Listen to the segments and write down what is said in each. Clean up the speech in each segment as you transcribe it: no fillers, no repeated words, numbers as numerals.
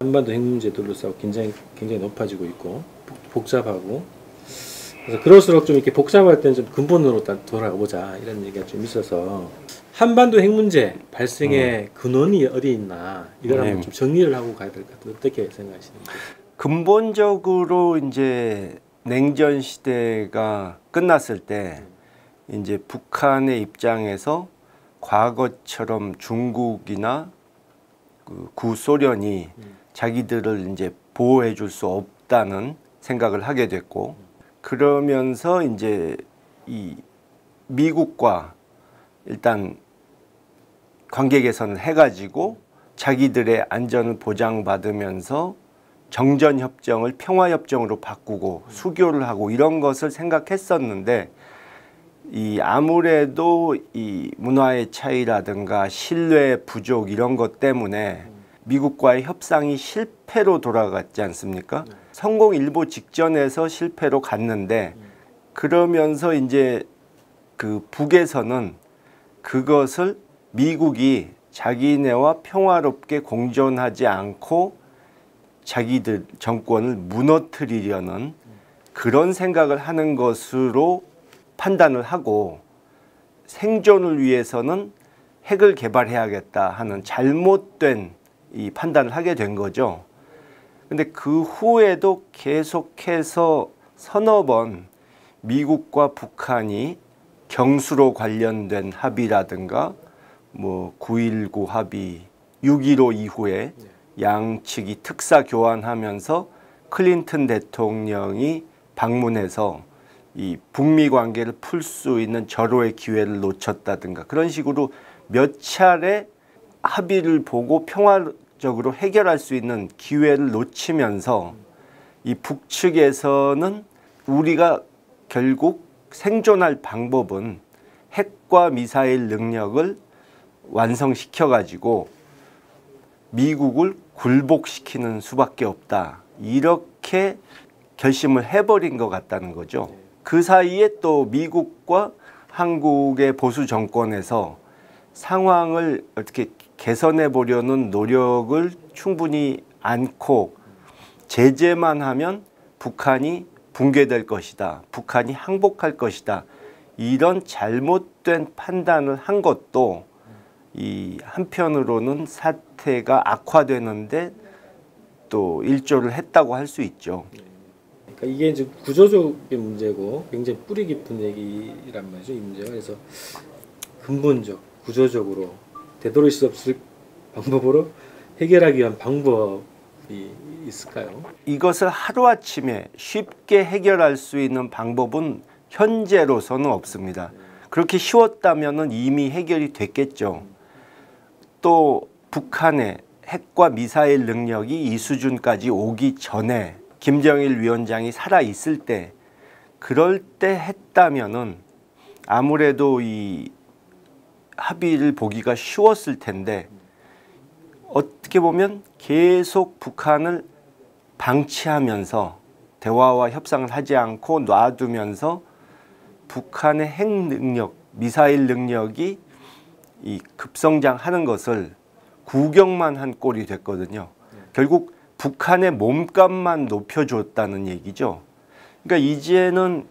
한반도 핵 문제에 둘러싸고 굉장히 높아지고 있고 복잡하고, 그래서 그럴수록 좀 이렇게 복잡할 때는 좀 근본으로 돌아오자 이런 얘기가 좀 있어서, 한반도 핵 문제 발생의 근원이 어디 있나 이걸 한번 좀 정리를 하고 가야 될 것 같아요. 어떻게 생각하시는지. 근본적으로 이제 냉전 시대가 끝났을 때 이제 북한의 입장에서 과거처럼 중국이나 그 구소련이 자기들을 이제 보호해 줄 수 없다는 생각을 하게 됐고, 그러면서 이제 이 미국과 일단 관계 개선을 해가지고 자기들의 안전을 보장받으면서 정전협정을 평화협정으로 바꾸고 수교를 하고 이런 것을 생각했었는데, 이 아무래도 이 문화의 차이라든가 신뢰 부족 이런 것 때문에 미국과의 협상이 실패로 돌아갔지 않습니까? 성공일보 직전에서 실패로 갔는데, 그러면서 이제 그 북에서는 그것을 미국이 자기네와 평화롭게 공존하지 않고 자기들 정권을 무너뜨리려는 그런 생각을 하는 것으로 판단을 하고, 생존을 위해서는 핵을 개발해야겠다 하는 잘못된 이 판단을 하게 된 거죠. 근데 그 후에도 계속해서 서너 번 미국과 북한이 경수로 관련된 합의라든가 뭐 9.19 합의, 6.15 이후에 양측이 특사 교환하면서 클린턴 대통령이 방문해서 이 북미 관계를 풀 수 있는 절호의 기회를 놓쳤다든가 그런 식으로 몇 차례 합의를 보고 평화적으로 해결할 수 있는 기회를 놓치면서 이 북측에서는 우리가 결국 생존할 방법은 핵과 미사일 능력을 완성시켜 가지고 미국을 굴복시키는 수밖에 없다, 이렇게 결심을 해버린 것 같다는 거죠. 그 사이에 또 미국과 한국의 보수 정권에서 상황을 어떻게 개선해 보려는 노력을 충분히 않고 제재만 하면 북한이 붕괴될 것이다, 북한이 항복할 것이다, 이런 잘못된 판단을 한 것도 이 한편으로는 사태가 악화되는데 또 일조를 했다고 할 수 있죠. 그러니까 이게 이제 구조적인 문제고 굉장히 뿌리 깊은 얘기란 말이죠, 이 문제가. 그래서 근본적, 구조적으로 되돌릴 수 없을 방법으로 해결하기 위한 방법이 있을까요? 이것을 하루아침에 쉽게 해결할 수 있는 방법은 현재로서는 없습니다. 그렇게 쉬웠다면 이미 해결이 됐겠죠. 또 북한의 핵과 미사일 능력이 이 수준까지 오기 전에 김정일 위원장이 살아있을 때, 그럴 때 했다면은 아무래도 이 합의를 보기가 쉬웠을 텐데, 어떻게 보면 계속 북한을 방치하면서 대화와 협상을 하지 않고 놔두면서 북한의 핵 능력, 미사일 능력이 이 급성장하는 것을 구경만 한 꼴이 됐거든요. 결국 북한의 몸값만 높여줬다는 얘기죠. 그러니까 이제는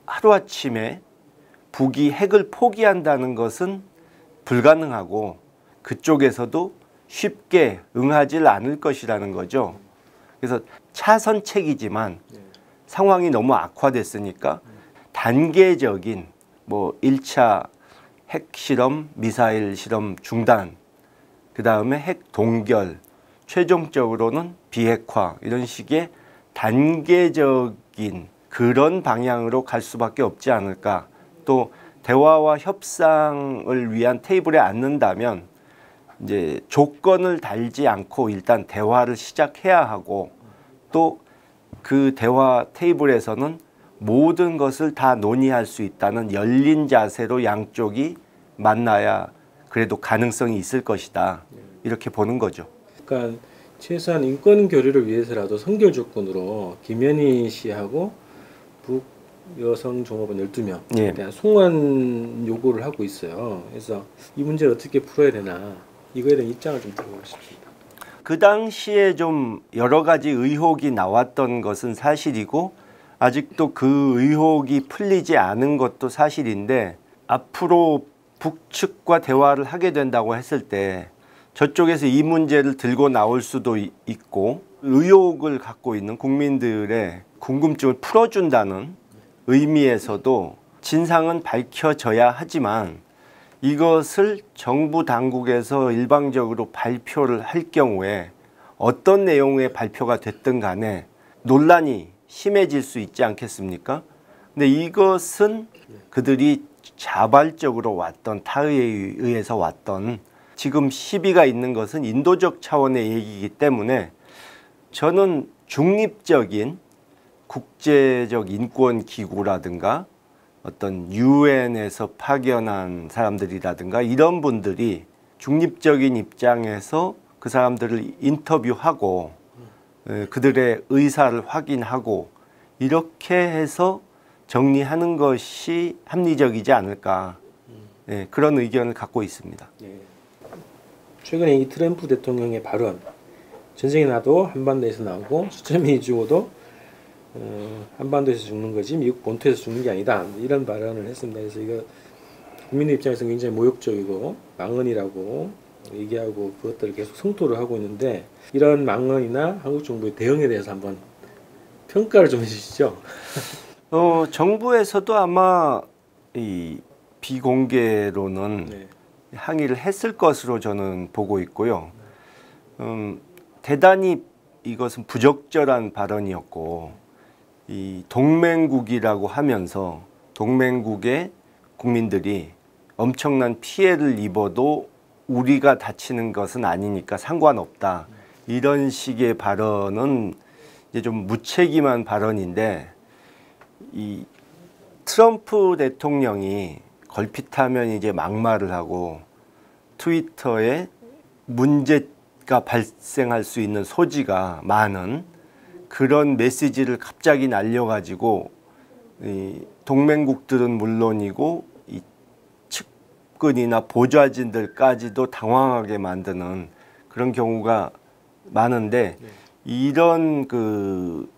하루아침에 북이 핵을 포기한다는 것은 불가능하고 그쪽에서도 쉽게 응하지 않을 것이라는 거죠. 그래서 차선책이지만 상황이 너무 악화됐으니까 단계적인 뭐 1차 핵실험, 미사일 실험 중단, 그 다음에 핵 동결, 최종적으로는 비핵화, 이런 식의 단계적인 그런 방향으로 갈 수밖에 없지 않을까. 또 대화와 협상을 위한 테이블에 앉는다면 이제 조건을 달지 않고 일단 대화를 시작해야 하고, 또 그 대화 테이블에서는 모든 것을 다 논의할 수 있다는 열린 자세로 양쪽이 만나야 그래도 가능성이 있을 것이다, 이렇게 보는 거죠. 그러니까 최소한 인권 교류를 위해서라도 선결 조건으로 김현희 씨하고 북 여성 종업원 12명에 대한 송환 요구를 하고 있어요. 그래서 이 문제를 어떻게 풀어야 되나, 이거에 대한 입장을 좀 들어보고 싶습니다. 그 당시에 좀 여러 가지 의혹이 나왔던 것은 사실이고 아직도 그 의혹이 풀리지 않은 것도 사실인데 앞으로 북측과 대화를 하게 된다고 했을 때 저쪽에서 이 문제를 들고 나올 수도 있고 의혹을 갖고 있는 국민들의 궁금증을 풀어준다는 의미에서도 진상은 밝혀져야 하지만 이것을 정부 당국에서 일방적으로 발표를 할 경우에 어떤 내용의 발표가 됐든 간에 논란이 심해질 수 있지 않겠습니까? 근데 이것은 그들이 자발적으로 왔던 타의에 의해서 왔던 지금 시비가 있는 것은 인도적 차원의 얘기이기 때문에 저는 중립적인 국제적 인권 기구라든가 어떤 유엔에서 파견한 사람들이라든가 이런 분들이 중립적인 입장에서 그 사람들을 인터뷰하고 그들의 의사를 확인하고 이렇게 해서 정리하는 것이 합리적이지 않을까 그런 의견을 갖고 있습니다. 최근에 이 트럼프 대통령의 발언 전쟁이 나도 한반도에서 나오고 수천명이 죽어도 한반도에서 죽는 거지 미국 본토에서 죽는 게 아니다 이런 발언을 했습니다. 그래서 이거 국민의 입장에서 굉장히 모욕적이고 망언이라고 얘기하고 그것들을 계속 성토를 하고 있는데 이런 망언이나 한국 정부의 대응에 대해서 한번 평가를 좀 해주시죠. 정부에서도 아마 이 비공개로는 항의를 했을 것으로 저는 보고 있고요. 대단히 이것은 부적절한 발언이었고 이 동맹국이라고 하면서 동맹국의 국민들이 엄청난 피해를 입어도 우리가 다치는 것은 아니니까 상관없다. 이런 식의 발언은 이제 좀 무책임한 발언인데 이 트럼프 대통령이 걸핏하면 이제 막말을 하고 트위터에 문제가 발생할 수 있는 소지가 많은 그런 메시지를 갑자기 날려가지고 이 동맹국들은 물론이고 이 측근이나 보좌진들까지도 당황하게 만드는 그런 경우가 많은데 이런 그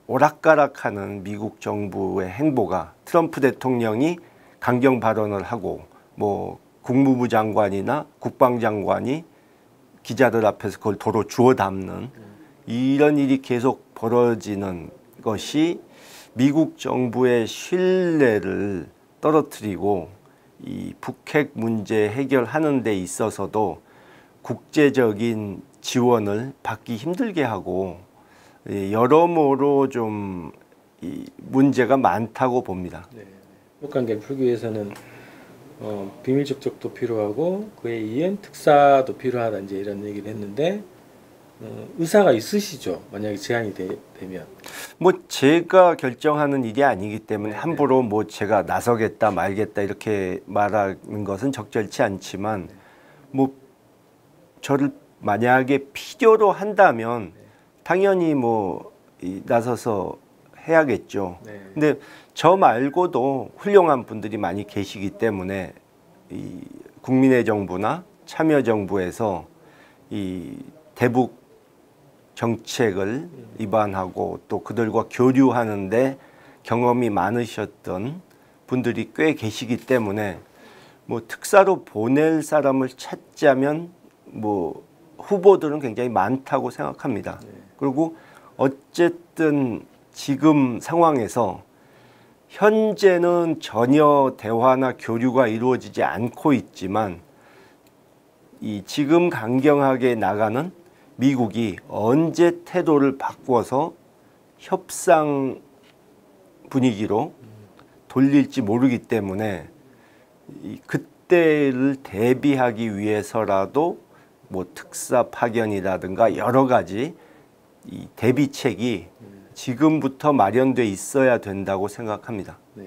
오락가락하는 미국 정부의 행보가 트럼프 대통령이 강경 발언을 하고 뭐 국무부 장관이나 국방장관이 기자들 앞에서 그걸 도로 주워 담는 이런 일이 계속 벌어지는 것이 미국 정부의 신뢰를 떨어뜨리고 이 북핵 문제 해결하는 데 있어서도 국제적인 지원을 받기 힘들게 하고 여러모로 좀 이 문제가 많다고 봅니다. 한국관계를 풀기 위해서는 비밀 접촉도 필요하고 그에 의한 특사도 필요하다 이제 이런 얘기를 했는데 의사가 있으시죠? 만약에 제안이 되면 뭐 제가 결정하는 일이 아니기 때문에 함부로 뭐 제가 나서겠다 말겠다 이렇게 말하는 것은 적절치 않지만 뭐 저를 만약에 필요로 한다면 당연히 뭐 나서서 해야겠죠. 근데 저 말고도 훌륭한 분들이 많이 계시기 때문에 이 국민의 정부나 참여정부에서 이 대북 정책을 입안하고 또 그들과 교류하는데 경험이 많으셨던 분들이 꽤 계시기 때문에 뭐 특사로 보낼 사람을 찾자면 뭐 후보들은 굉장히 많다고 생각합니다. 그리고 어쨌든 지금 상황에서 현재는 전혀 대화나 교류가 이루어지지 않고 있지만 이 지금 강경하게 나가는 미국이 언제 태도를 바꿔서 협상 분위기로 돌릴지 모르기 때문에 그때를 대비하기 위해서라도 뭐 특사 파견이라든가 여러 가지 이 대비책이 지금부터 마련돼 있어야 된다고 생각합니다. 네.